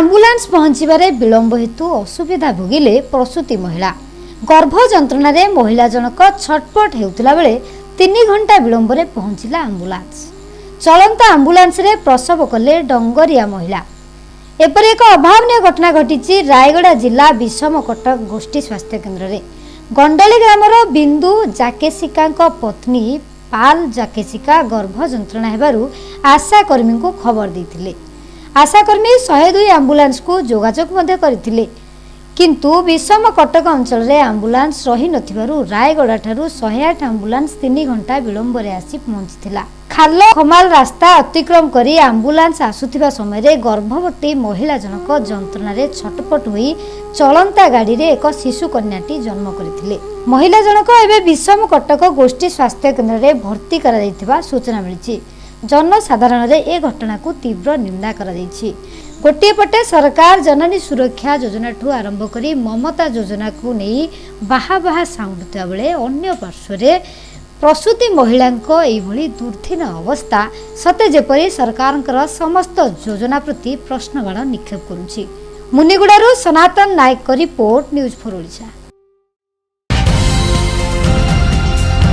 Ambulance पहुंचबारे विलंब हेतु असुविधा भोगिले प्रसूति महिला। गर्भ जंत्रणा महिला जनक छटपट हेउतिला बेले 3 घंटा विलंब रे पहुंचला आंबुलांस। चलंत आंबुलांस रे प्रसव कले डंगरिया महिला। एपरि एक अभावनीय घटना घटी रायगड़ा जिला विषम कटक गोष्ठी स्वास्थ्य केन्द्र रे। गंडली ग्रामर बिंदु जाकेसिका पत्नी पाल जाकेसिका गर्भ जंत्रणा हेबारु आशाकर्मी को खबर देथिले। आशाकर्मी 102 आंबुलांस को जोगाजोग मध्य करथिले, किंतु विषम कटक अंचल रे आंबुलांस रही नथिबारु रायगड़ा ठारू 108 आंबुलांस 3 घंटा विलंब रे आसी पहुंचथिला। खाल खमाल रास्ता अतिक्रम करी आंबुलांस आसुथिबा समय रे गर्भवती महिला जनक जंत्रणा रे छटपट होई चलंता गाड़ी रे एक शिशु कन्याटी जन्म करथिले। महिला जनक एबे विषम कटक गोष्ठी स्वास्थ्य केन्द्र रे भर्ती करा दैथिबा सूचना मिलिछि। जनसाधारण रे ए घटना को तीव्र निंदा करा दैछि। गोटे पटे सरकार जननी सुरक्षा योजना ठू आरंभ करी ममता योजना को नहीं बाहा बाहा साउंडुता बेले अन्य पार्श्व रे प्रसूति महिला दुर्दिन अवस्था सते जेपरी सरकार समस्त योजना प्रति प्रश्नबाण निक्षेप करुछि। मुनिगुड़ारू सनातन नायक रिपोर्ट, न्यूज 4 ओडिशा।